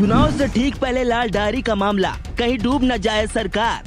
चुनाव से ठीक पहले लाल डायरी का मामला, कहीं डूब न जाए सरकार।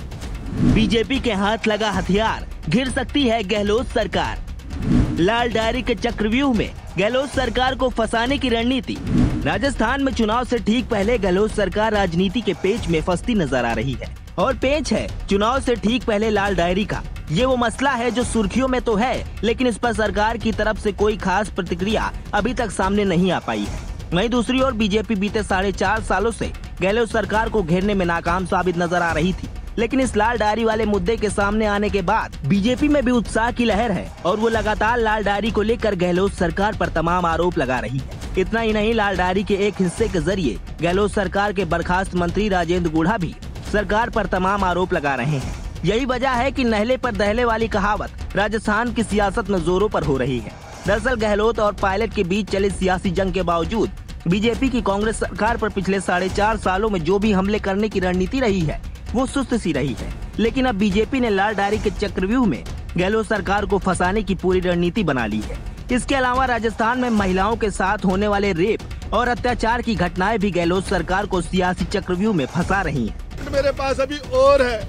बीजेपी के हाथ लगा हथियार, घिर सकती है गहलोत सरकार। लाल डायरी के चक्रव्यूह में गहलोत सरकार को फंसाने की रणनीति। राजस्थान में चुनाव से ठीक पहले गहलोत सरकार राजनीति के पेच में फंसती नजर आ रही है, और पेच है चुनाव से ठीक पहले लाल डायरी का। ये वो मसला है जो सुर्खियों में तो है, लेकिन इस पर सरकार की तरफ से कोई खास प्रतिक्रिया अभी तक सामने नहीं आ पाई है। वहीं दूसरी ओर बीजेपी बीते 4.5 सालों से गहलोत सरकार को घेरने में नाकाम साबित नजर आ रही थी, लेकिन इस लाल डायरी वाले मुद्दे के सामने आने के बाद बीजेपी में भी उत्साह की लहर है और वो लगातार लाल डायरी को लेकर गहलोत सरकार पर तमाम आरोप लगा रही है। इतना ही नहीं, लाल डायरी के एक हिस्से के जरिए गहलोत सरकार के बर्खास्त मंत्री राजेंद्र गुढ़ा भी सरकार पर तमाम आरोप लगा रहे हैं। यही वजह है कि नहले पर दहले वाली कहावत राजस्थान की सियासत में जोरों पर हो रही है। दरअसल गहलोत और पायलट के बीच चली सियासी जंग के बावजूद बीजेपी की कांग्रेस सरकार पर पिछले 4.5 सालों में जो भी हमले करने की रणनीति रही है वो सुस्त सी रही है। लेकिन अब बीजेपी ने लाल डायरी के चक्रव्यूह में गहलोत सरकार को फंसाने की पूरी रणनीति बना ली है। इसके अलावा राजस्थान में महिलाओं के साथ होने वाले रेप और अत्याचार की घटनाएं भी गहलोत सरकार को सियासी चक्रव्यूह में फंसा रही हैं। मेरे पास अभी और है,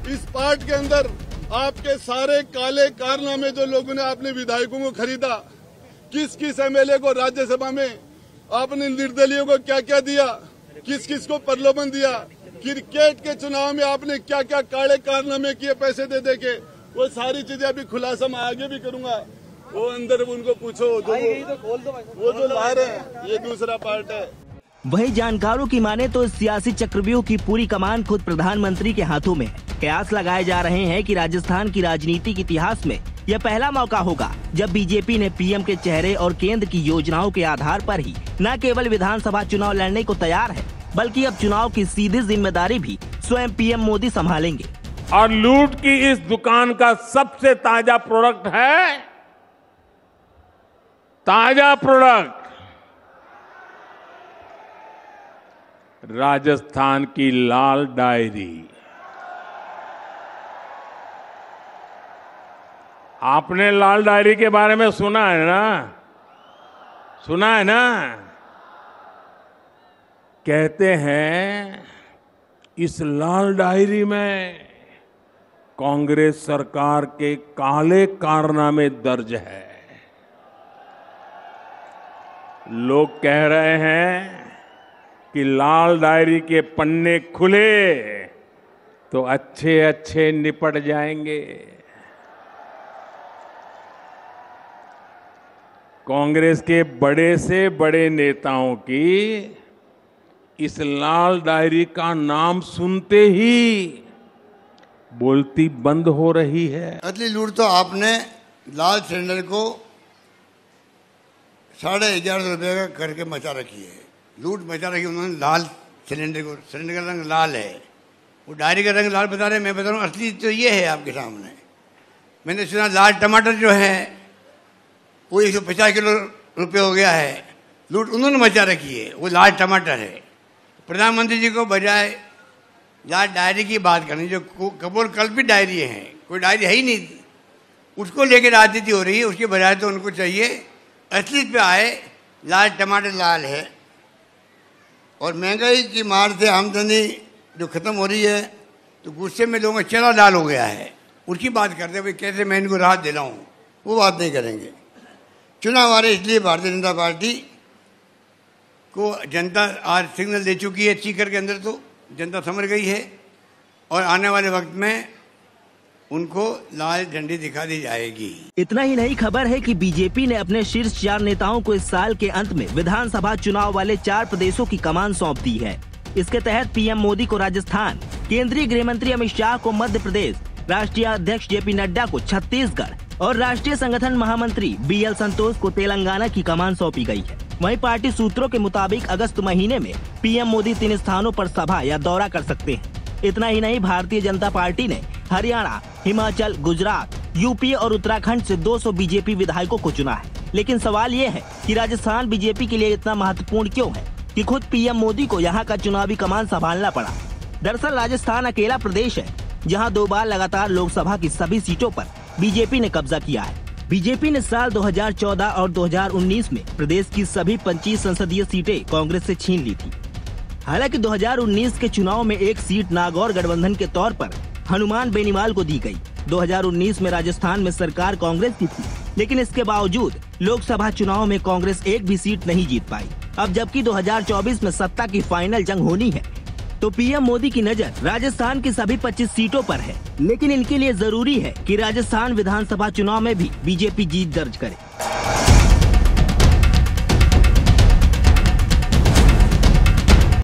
इस पार्ट के अंदर आपके सारे काले कारनामे जो लोगों ने आपने विधायकों को खरीदा, किस किस एमएलए को राज्यसभा में आपने निर्दलीयों को क्या क्या दिया, किस किस को प्रलोभन दिया, क्रिकेट के चुनाव में आपने क्या क्या काले कारनामे किए पैसे दे दे के, वो सारी चीजें अभी खुलासा मैं आगे भी करूंगा। वो अंदर उनको पूछो, वो जो ला रहे हैं ये दूसरा पार्ट है। वहीं जानकारों की माने तो इस सियासी चक्रव्यूह की पूरी कमान खुद प्रधानमंत्री के हाथों में है। कयास लगाए जा रहे हैं कि राजस्थान की राजनीति के इतिहास में यह पहला मौका होगा जब बीजेपी ने पीएम के चेहरे और केंद्र की योजनाओं के आधार पर ही न केवल विधानसभा चुनाव लड़ने को तैयार है, बल्कि अब चुनाव की सीधी जिम्मेदारी भी स्वयं पीएम मोदी संभालेंगे। और लूट की इस दुकान का सबसे ताजा प्रोडक्ट है, ताजा प्रोडक्ट राजस्थान की लाल डायरी। आपने लाल डायरी के बारे में सुना है ना? सुना है ना? कहते हैं इस लाल डायरी में कांग्रेस सरकार के काले कारनामे दर्ज है। लोग कह रहे हैं कि लाल डायरी के पन्ने खुले तो अच्छे अच्छे निपट जाएंगे। कांग्रेस के बड़े से बड़े नेताओं की इस लाल डायरी का नाम सुनते ही बोलती बंद हो रही है। असली लूट तो आपने लाल सिलेंडर को 11,500 रुपये का करके मचा रखी है। लूट मचा रखी उन्होंने लाल सिलेंडर को। सिलेंडर का रंग लाल है, वो डायरी का रंग लाल बता रहे, मैं बता रहा हूँ असली तो ये है आपके सामने। मैंने सुना लाल टमाटर जो है वो 150 किलो रुपये हो गया है। लूट उन्होंने मचा रखी है, वो लाल टमाटर है। प्रधानमंत्री जी को बजाय लाल डायरी की बात करनी, जो कपोल कल्पित डायरी है, कोई डायरी है ही नहीं, उसको लेकर राजनीति हो रही है। उसके बजाय तो उनको चाहिए असलियत पे आए, लाल टमाटर लाल है। और महंगाई की मार से आमदनी जो खत्म हो रही है तो गुस्से में लोगों का चेहरा लाल हो गया है। उसकी बात करते हैं भाई कैसे मैं इनको राहत दिलाऊं, वो बात नहीं करेंगे। चुनाव आ रहे इसलिए भारतीय जनता पार्टी को जनता आज सिग्नल दे चुकी है। सीकर के अंदर तो जनता समझ गई है और आने वाले वक्त में उनको लाल झंडी दिखा दी जाएगी। इतना ही नहीं, खबर है कि बीजेपी ने अपने शीर्ष 4 नेताओं को इस साल के अंत में विधानसभा चुनाव वाले 4 प्रदेशों की कमान सौंप दी है। इसके तहत पीएम मोदी को राजस्थान, केंद्रीय गृह मंत्री अमित शाह को मध्य प्रदेश, राष्ट्रीय अध्यक्ष जेपी नड्डा को छत्तीसगढ़ और राष्ट्रीय संगठन महामंत्री बीएल संतोष को तेलंगाना की कमान सौंपी गई है। वहीं पार्टी सूत्रों के मुताबिक अगस्त महीने में पीएम मोदी 3 स्थानों पर सभा या दौरा कर सकते हैं। इतना ही नहीं, भारतीय जनता पार्टी ने हरियाणा, हिमाचल, गुजरात, यूपी और उत्तराखंड से 200 बीजेपी विधायकों को चुना है। लेकिन सवाल ये है कि राजस्थान बीजेपी के लिए इतना महत्वपूर्ण क्यों है कि खुद पीएम मोदी को यहाँ का चुनावी कमान संभालना पड़ा। दरअसल राजस्थान अकेला प्रदेश है जहाँ 2 बार लगातार लोकसभा की सभी सीटों पर बीजेपी ने कब्जा किया है। बीजेपी ने साल 2014 और 2019 में प्रदेश की सभी 25 संसदीय सीटें कांग्रेस से छीन ली थी। हालांकि 2019 के चुनाव में एक सीट नागौर गठबंधन के तौर पर हनुमान बेनीवाल को दी गई। 2019 में राजस्थान में सरकार कांग्रेस की थी, लेकिन इसके बावजूद लोकसभा चुनाव में कांग्रेस एक भी सीट नहीं जीत पाई। अब जबकि 2024 में सत्ता की फाइनल जंग होनी है, तो पीएम मोदी की नजर राजस्थान की सभी 25 सीटों पर है। लेकिन इनके लिए जरूरी है कि राजस्थान विधानसभा चुनाव में भी बीजेपी जीत दर्ज करे।